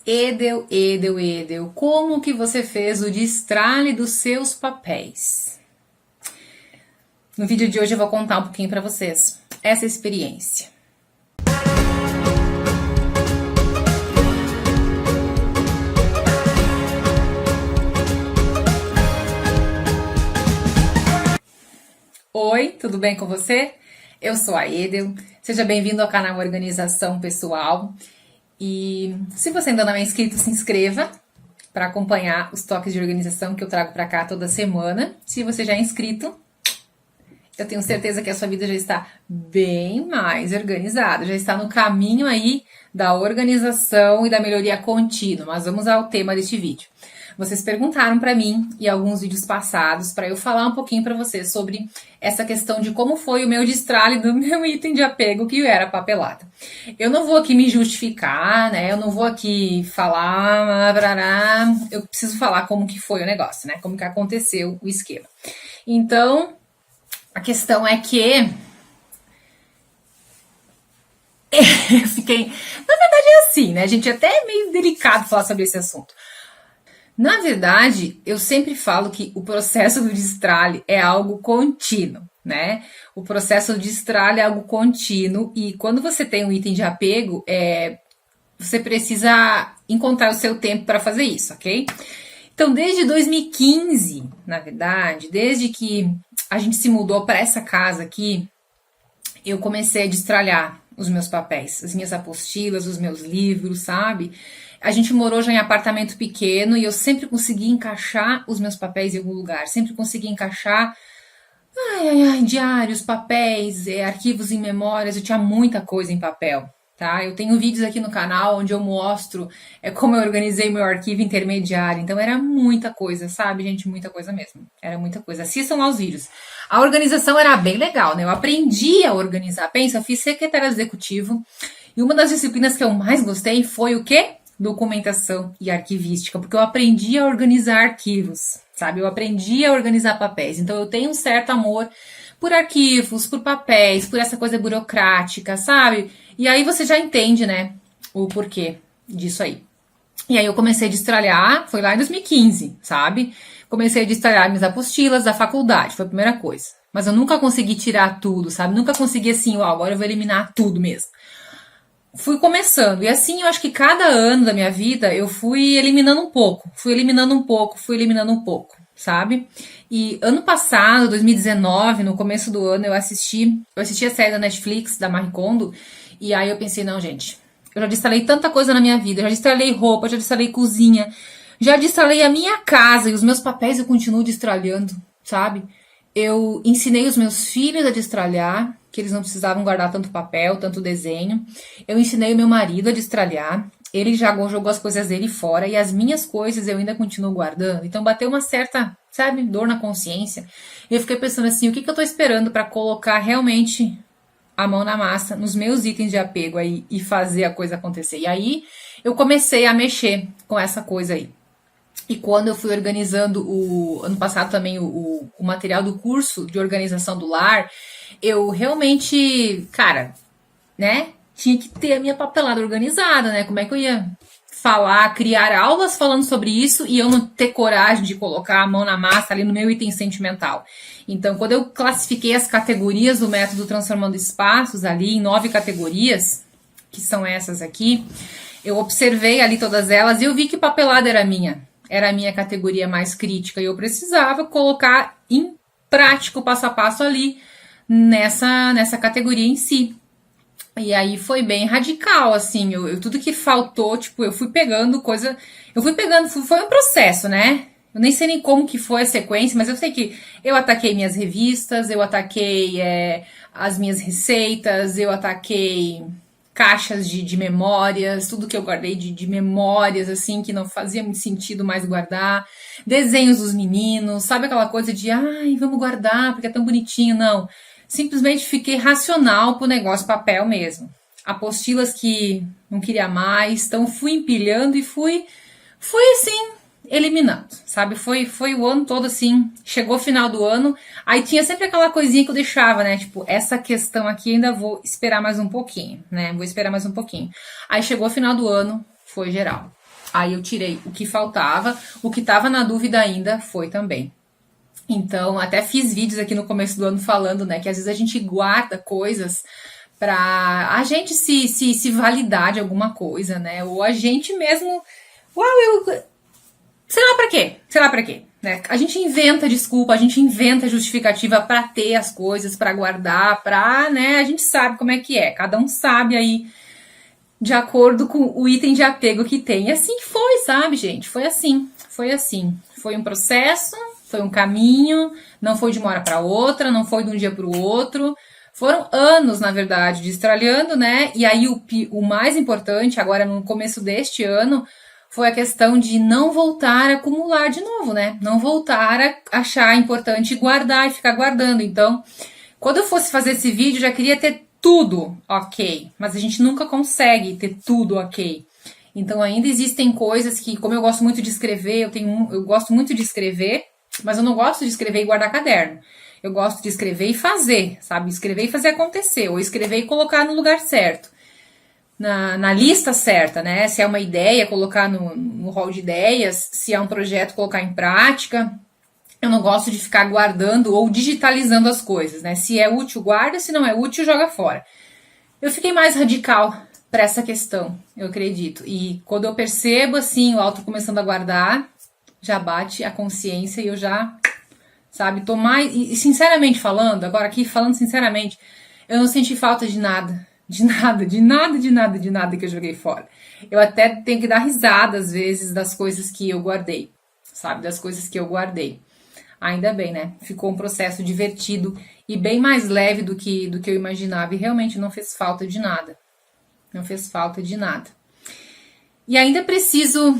Edel, como que você fez o destralhe dos seus papéis? No vídeo de hoje eu vou contar um pouquinho para vocês essa experiência. Oi, tudo bem com você? Eu sou a Edel, seja bem-vindo ao canal Organização Pessoal. E se você ainda não é inscrito, se inscreva para acompanhar os toques de organização que eu trago para cá toda semana. Se você já é inscrito, eu tenho certeza que a sua vida já está bem mais organizada, já está no caminho aí da organização e da melhoria contínua. Mas vamos ao tema deste vídeo. Vocês perguntaram para mim em alguns vídeos passados para eu falar um pouquinho para vocês sobre essa questão de como foi o meu destralhe do meu item de apego, que era papelada. Eu não vou aqui me justificar, né? Eu não vou aqui falar, eu preciso falar como que foi o negócio, né? Como que aconteceu o esquema. Então, a questão é que eu fiquei... Na verdade é assim, né, gente? Até é meio delicado falar sobre esse assunto. Na verdade, eu sempre falo que o processo do destralhe é algo contínuo, né? O processo do destralhe é algo contínuo e quando você tem um item de apego, você precisa encontrar o seu tempo para fazer isso, ok? Então, desde 2015, na verdade, desde que a gente se mudou para essa casa aqui, eu comecei a destralhar os meus papéis, as minhas apostilas, os meus livros, sabe? A gente morou já em apartamento pequeno e eu sempre consegui encaixar os meus papéis em algum lugar. Sempre consegui encaixar diários, papéis, arquivos em memórias. Eu tinha muita coisa em papel, tá? Eu tenho vídeos aqui no canal onde eu mostro como eu organizei meu arquivo intermediário. Então era muita coisa, sabe, gente? Muita coisa mesmo. Era muita coisa. Assistam lá os vídeos. A organização era bem legal, né? Eu aprendi a organizar. Pensa, eu fiz secretário executivo e uma das disciplinas que eu mais gostei foi o quê? Documentação e arquivística, porque eu aprendi a organizar arquivos, sabe? Eu aprendi a organizar papéis. Então eu tenho um certo amor por arquivos, por papéis, por essa coisa burocrática, sabe? E aí você já entende, né, o porquê disso aí. E aí eu comecei a destralhar, foi lá em 2015, sabe? Comecei a destralhar minhas apostilas da faculdade, foi a primeira coisa. Mas eu nunca consegui tirar tudo, sabe? Nunca consegui assim, agora eu vou eliminar tudo mesmo. Fui começando, e assim eu acho que cada ano da minha vida eu fui eliminando um pouco, sabe? E ano passado, 2019, no começo do ano, eu assisti a série da Netflix, da Marie Kondo, e aí eu pensei, não, gente, eu já destralei tanta coisa na minha vida, eu já destralei roupa, já destralei cozinha, já destralei a minha casa, e os meus papéis eu continuo destralhando, sabe? Eu ensinei os meus filhos a destralhar, que eles não precisavam guardar tanto papel, tanto desenho. Eu ensinei o meu marido a destralhar, ele já jogou as coisas dele fora, e as minhas coisas eu ainda continuo guardando. Então bateu uma certa, sabe, dor na consciência. E eu fiquei pensando assim, o que eu tô esperando para colocar realmente a mão na massa nos meus itens de apego aí e fazer a coisa acontecer. E aí eu comecei a mexer com essa coisa aí. E quando eu fui organizando ano passado também o material do curso de organização do lar, eu realmente, cara, né, tinha que ter a minha papelada organizada, né? Como é que eu ia falar, criar aulas falando sobre isso e eu não ter coragem de colocar a mão na massa ali no meu item sentimental? Então, quando eu classifiquei as categorias do método Transformando Espaços ali em 9 categorias, que são essas aqui, eu observei ali todas elas e eu vi que papelada era a minha categoria mais crítica e eu precisava colocar em prática o passo a passo ali nessa categoria em si. E aí foi bem radical, assim, tudo que faltou, tipo, eu fui pegando, foi um processo, né? Eu nem sei nem como que foi a sequência, mas eu sei que eu ataquei minhas revistas, eu ataquei as minhas receitas, eu ataquei caixas de memórias, tudo que eu guardei de memórias, assim, que não fazia muito sentido mais guardar, desenhos dos meninos, sabe aquela coisa de, vamos guardar porque é tão bonitinho, não. Simplesmente fiquei racional pro negócio papel mesmo. Apostilas que não queria mais, então fui empilhando e fui assim, eliminando, sabe? Foi o ano todo assim, chegou o final do ano, aí tinha sempre aquela coisinha que eu deixava, né? Tipo, essa questão aqui ainda vou esperar mais um pouquinho, né? Vou esperar mais um pouquinho. Aí chegou o final do ano, foi geral. Aí eu tirei o que faltava, o que tava na dúvida ainda foi também. Então, até fiz vídeos aqui no começo do ano falando, né, que às vezes a gente guarda coisas pra a gente se validar de alguma coisa, né, ou a gente mesmo, uau, eu, sei lá pra quê, sei lá pra quê, né, a gente inventa desculpa, a gente inventa justificativa pra ter as coisas, pra guardar, pra, né, a gente sabe como é que é, cada um sabe aí, de acordo com o item de apego que tem. E assim foi, sabe, gente? Foi assim, foi assim. Foi um processo, foi um caminho, não foi de uma hora para outra, não foi de um dia para o outro. Foram anos, na verdade, de estralhando, né? E aí o mais importante, agora no começo deste ano, foi a questão de não voltar a acumular de novo, né? Não voltar a achar importante guardar e ficar guardando. Então, quando eu fosse fazer esse vídeo, eu já queria ter tudo ok, mas a gente nunca consegue ter tudo ok. Então ainda existem coisas que, como eu gosto muito de escrever, eu gosto muito de escrever, mas eu não gosto de escrever e guardar caderno. Eu gosto de escrever e fazer, sabe? Escrever e fazer acontecer, ou escrever e colocar no lugar certo, na lista certa, né? Se é uma ideia, colocar no hall de ideias, se é um projeto, colocar em prática. Eu não gosto de ficar guardando ou digitalizando as coisas, né? Se é útil, guarda, se não é útil, joga fora. Eu fiquei mais radical para essa questão, eu acredito. E quando eu percebo, assim, o auto começando a guardar, já bate a consciência e eu já, sabe, tô mais... E sinceramente falando, agora aqui falando sinceramente, eu não senti falta de nada. De nada, de nada, de nada, de nada que eu joguei fora. Eu até tenho que dar risada, às vezes, das coisas que eu guardei, sabe? Das coisas que eu guardei. Ainda bem, né? Ficou um processo divertido e bem mais leve do que eu imaginava. E realmente não fez falta de nada. Não fez falta de nada. E ainda preciso...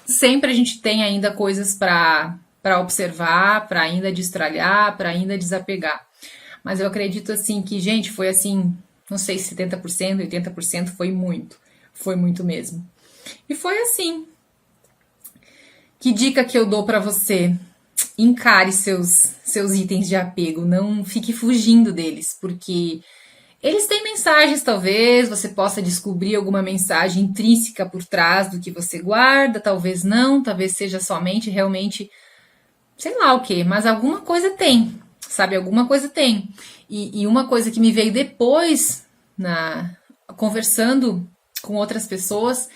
Sempre a gente tem ainda coisas para observar, para ainda destralhar, para ainda desapegar. Mas eu acredito, assim, que, gente, foi assim... Não sei se 70%, 80% foi muito. Foi muito mesmo. E foi assim. Que dica que eu dou para você? Encare seus itens de apego, não fique fugindo deles, porque eles têm mensagens, talvez você possa descobrir alguma mensagem intrínseca por trás do que você guarda, talvez não, talvez seja somente realmente, sei lá o que, mas alguma coisa tem, sabe, alguma coisa tem. E uma coisa que me veio depois, conversando com outras pessoas,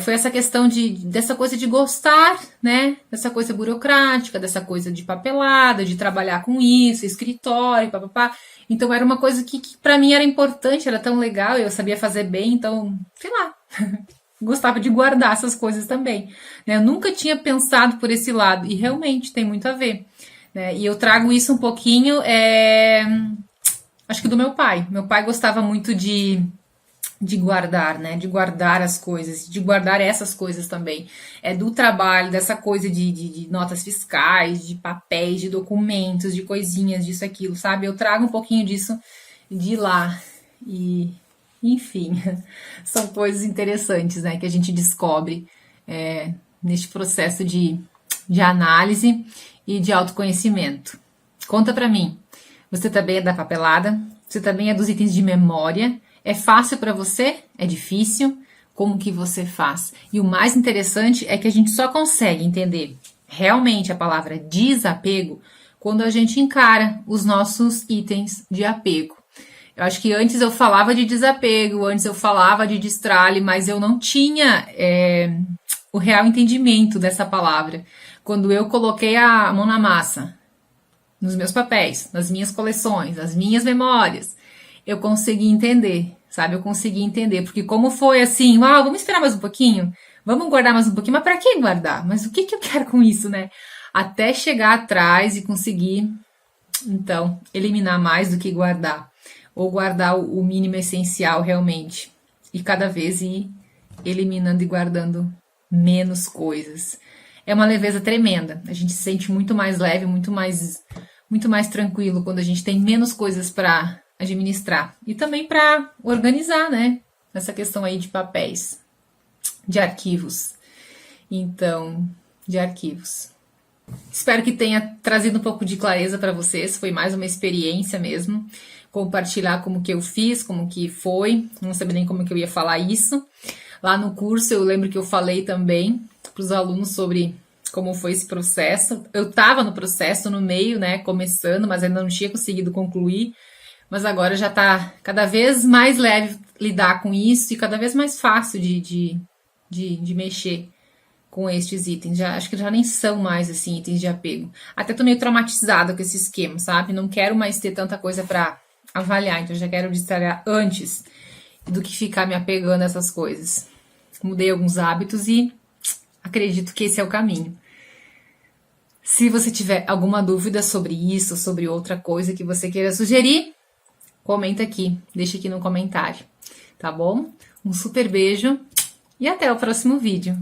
foi essa questão dessa coisa de gostar, né? Dessa coisa burocrática, dessa coisa de papelada, de trabalhar com isso, escritório, papapá. Então era uma coisa que para mim era importante, era tão legal, eu sabia fazer bem, então, sei lá, gostava de guardar essas coisas também. Né? Eu nunca tinha pensado por esse lado, e realmente tem muito a ver. Né? E eu trago isso um pouquinho, acho que do meu pai. Meu pai gostava muito de guardar, né? De guardar as coisas, de guardar essas coisas também. Do trabalho, dessa coisa de notas fiscais, de papéis, de documentos, de coisinhas, disso, aquilo, sabe? Eu trago um pouquinho disso de lá. E, enfim, são coisas interessantes, né? Que a gente descobre neste processo de análise e de autoconhecimento. Conta pra mim. Você também é da papelada? Você também é dos itens de memória? É fácil para você? É difícil? Como que você faz? E o mais interessante é que a gente só consegue entender realmente a palavra desapego quando a gente encara os nossos itens de apego. Eu acho que antes eu falava de desapego, antes eu falava de destralhe, mas eu não tinha o real entendimento dessa palavra. Quando eu coloquei a mão na massa, nos meus papéis, nas minhas coleções, nas minhas memórias, eu consegui entender, sabe? Eu consegui entender, porque como foi assim, vamos esperar mais um pouquinho? Vamos guardar mais um pouquinho? Mas para que guardar? Mas o que eu quero com isso, né? Até chegar atrás e conseguir, então, eliminar mais do que guardar. Ou guardar o mínimo essencial realmente. E cada vez ir eliminando e guardando menos coisas. É uma leveza tremenda. A gente se sente muito mais leve, muito mais tranquilo quando a gente tem menos coisas para administrar. E também para organizar, né? Essa questão aí de papéis, de arquivos. Então, de arquivos. Espero que tenha trazido um pouco de clareza para vocês. Foi mais uma experiência mesmo. Compartilhar como que eu fiz, como que foi. Não sabia nem como que eu ia falar isso. Lá no curso eu lembro que eu falei também para os alunos sobre como foi esse processo. Eu estava no processo, no meio, né, começando, mas ainda não tinha conseguido concluir. Mas agora já está cada vez mais leve lidar com isso e cada vez mais fácil de mexer com estes itens. Já, acho que já nem são mais assim itens de apego. Até tô meio traumatizada com esse esquema, sabe? Não quero mais ter tanta coisa para avaliar, então já quero destragar antes do que ficar me apegando a essas coisas. Mudei alguns hábitos e acredito que esse é o caminho. Se você tiver alguma dúvida sobre isso, sobre outra coisa que você queira sugerir, comenta aqui, deixa aqui no comentário, tá bom? Um super beijo e até o próximo vídeo.